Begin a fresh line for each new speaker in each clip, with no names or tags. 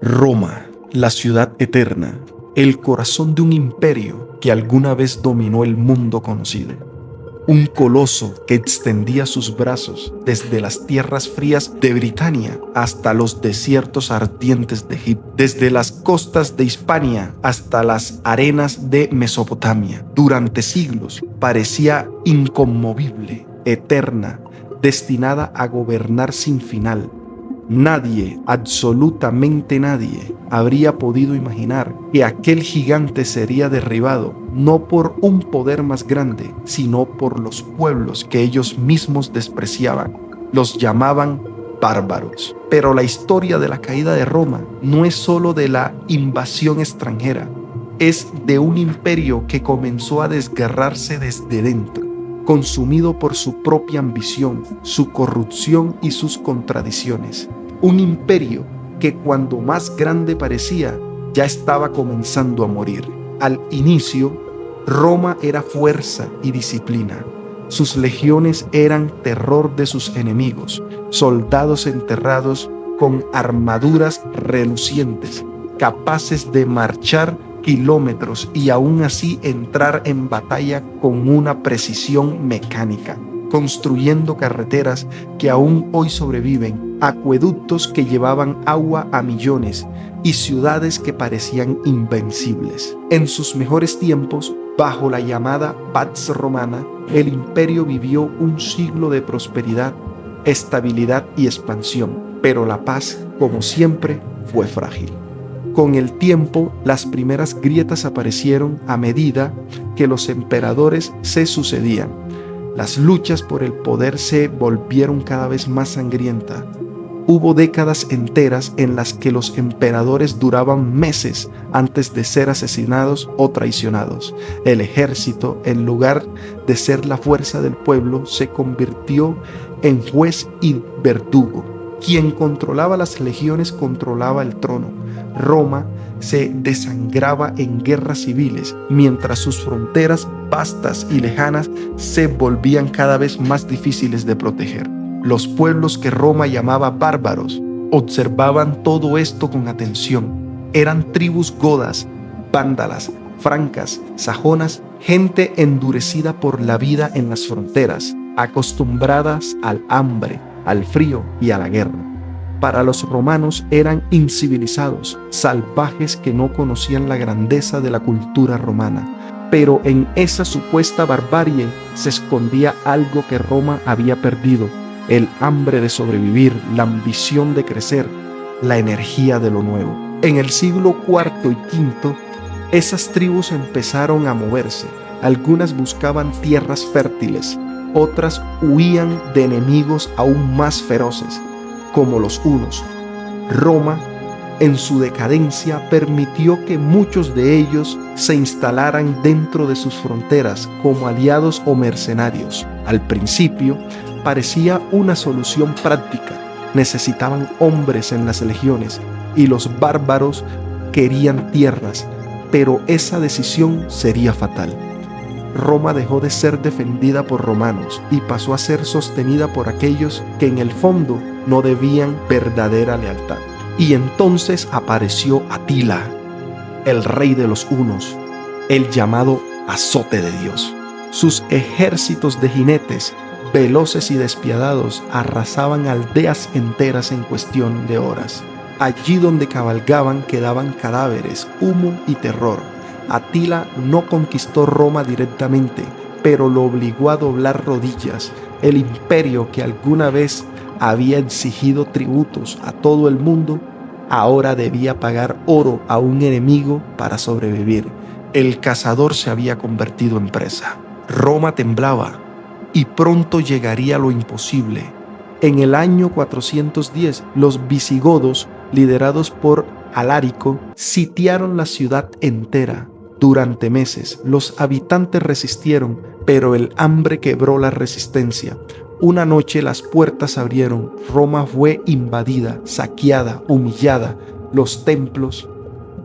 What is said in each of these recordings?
Roma, la ciudad eterna, el corazón de un imperio que alguna vez dominó el mundo conocido. Un coloso que extendía sus brazos desde las tierras frías de Britania hasta los desiertos ardientes de Egipto, desde las costas de Hispania hasta las arenas de Mesopotamia. Durante siglos parecía inconmovible, eterna, destinada a gobernar sin final. Nadie, absolutamente nadie, habría podido imaginar que aquel gigante sería derribado no por un poder más grande, sino por los pueblos que ellos mismos despreciaban. Los llamaban bárbaros. Pero la historia de la caída de Roma no es solo de la invasión extranjera, es de un imperio que comenzó a desgarrarse desde dentro, consumido por su propia ambición, su corrupción y sus contradicciones. Un imperio que cuando más grande parecía, ya estaba comenzando a morir. Al inicio, Roma era fuerza y disciplina. Sus legiones eran terror de sus enemigos, soldados enterrados con armaduras relucientes, capaces de marchar kilómetros y aún así entrar en batalla con una precisión mecánica, construyendo carreteras que aún hoy sobreviven, acueductos que llevaban agua a millones y ciudades que parecían invencibles. En sus mejores tiempos, bajo la llamada Pax Romana, el imperio vivió un siglo de prosperidad, estabilidad y expansión, pero la paz, como siempre, fue frágil. Con el tiempo, las primeras grietas aparecieron a medida que los emperadores se sucedían. Las luchas por el poder se volvieron cada vez más sangrientas. Hubo décadas enteras en las que los emperadores duraban meses antes de ser asesinados o traicionados. El ejército, en lugar de ser la fuerza del pueblo, se convirtió en juez y verdugo. Quien controlaba las legiones controlaba el trono. Roma se desangraba en guerras civiles, mientras sus fronteras vastas y lejanas se volvían cada vez más difíciles de proteger. Los pueblos que Roma llamaba bárbaros observaban todo esto con atención. Eran tribus godas, vándalas, francas, sajonas, gente endurecida por la vida en las fronteras, acostumbradas al hambre, al frío y a la guerra. Para los romanos eran incivilizados, salvajes que no conocían la grandeza de la cultura romana. Pero en esa supuesta barbarie se escondía algo que Roma había perdido: el hambre de sobrevivir, la ambición de crecer, la energía de lo nuevo. En el siglo IV y V, esas tribus empezaron a moverse. Algunas buscaban tierras fértiles, otras huían de enemigos aún más feroces, como los hunos. Roma, en su decadencia, permitió que muchos de ellos se instalaran dentro de sus fronteras como aliados o mercenarios. Al principio, parecía una solución práctica. Necesitaban hombres en las legiones y los bárbaros querían tierras, pero esa decisión sería fatal. Roma dejó de ser defendida por romanos y pasó a ser sostenida por aquellos que en el fondo no debían verdadera lealtad. Y entonces apareció Atila, el rey de los hunos, el llamado azote de Dios. Sus ejércitos de jinetes, veloces y despiadados, arrasaban aldeas enteras en cuestión de horas. Allí donde cabalgaban quedaban cadáveres, humo y terror. Atila no conquistó Roma directamente, pero lo obligó a doblar rodillas. El imperio que alguna vez había exigido tributos a todo el mundo, ahora debía pagar oro a un enemigo para sobrevivir. El cazador se había convertido en presa. Roma temblaba y pronto llegaría lo imposible. En el año 410, los visigodos, liderados por Alárico, sitiaron la ciudad entera. Durante meses, los habitantes resistieron, pero el hambre quebró la resistencia. Una noche las puertas se abrieron, Roma fue invadida, saqueada, humillada. Los templos,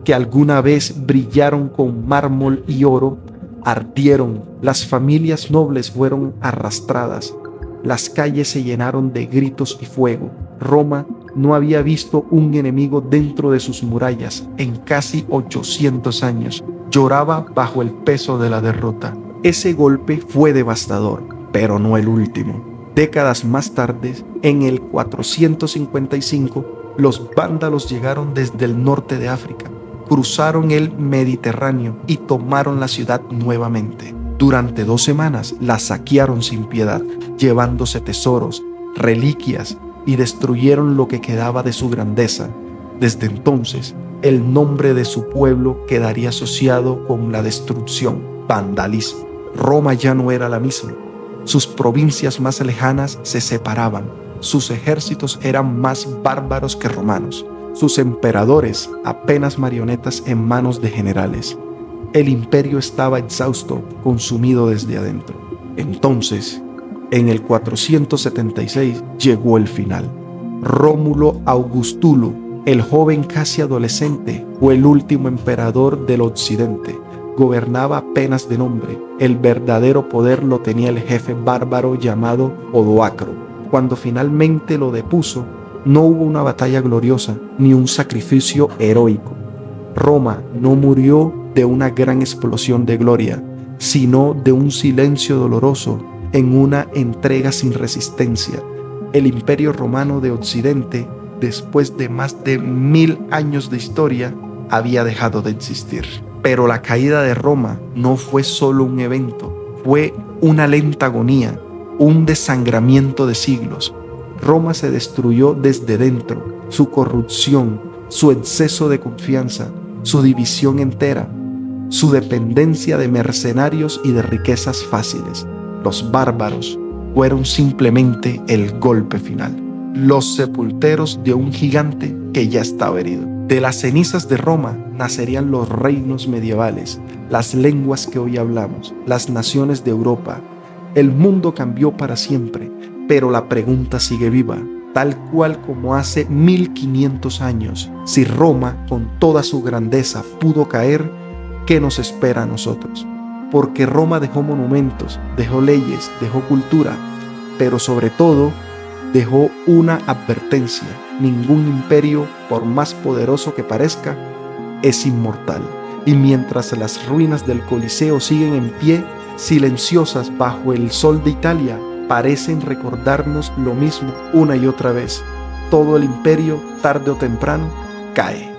que alguna vez brillaron con mármol y oro, ardieron. Las familias nobles fueron arrastradas. Las calles se llenaron de gritos y fuego. Roma no había visto un enemigo dentro de sus murallas en casi 800 años. Lloraba bajo el peso de la derrota. Ese golpe fue devastador, pero no el último. Décadas más tarde, en el 455, los vándalos llegaron desde el norte de África, cruzaron el Mediterráneo y tomaron la ciudad nuevamente. Durante 2 semanas la saquearon sin piedad, llevándose tesoros, reliquias y destruyeron lo que quedaba de su grandeza. Desde entonces, el nombre de su pueblo quedaría asociado con la destrucción, vandalismo. Roma ya no era la misma. Sus provincias más lejanas se separaban. Sus ejércitos eran más bárbaros que romanos. Sus emperadores apenas marionetas en manos de generales. El imperio estaba exhausto, consumido desde adentro. Entonces, en el 476 llegó el final. Rómulo Augustulo, el joven casi adolescente, fue el último emperador del occidente. Gobernaba apenas de nombre. El verdadero poder lo tenía el jefe bárbaro llamado Odoacro. Cuando finalmente lo depuso, no hubo una batalla gloriosa ni un sacrificio heroico. Roma no murió de una gran explosión de gloria, sino de un silencio doloroso en una entrega sin resistencia. El Imperio Romano de Occidente, después de más de 1000 años de historia, había dejado de existir. Pero la caída de Roma no fue solo un evento, fue una lenta agonía, un desangramiento de siglos. Roma se destruyó desde dentro, su corrupción, su exceso de confianza, su división entera, su dependencia de mercenarios y de riquezas fáciles. Los bárbaros fueron simplemente el golpe final, los sepulteros de un gigante que ya estaba herido. De las cenizas de Roma nacerían los reinos medievales, las lenguas que hoy hablamos, las naciones de Europa. El mundo cambió para siempre, pero la pregunta sigue viva, tal cual como hace 1500 años. Si Roma, con toda su grandeza, pudo caer, ¿qué nos espera a nosotros? Porque Roma dejó monumentos, dejó leyes, dejó cultura, pero sobre todo dejó una advertencia: ningún imperio, por más poderoso que parezca, es inmortal. Y mientras las ruinas del Coliseo siguen en pie, silenciosas bajo el sol de Italia, parecen recordarnos lo mismo una y otra vez: todo el imperio, tarde o temprano, cae.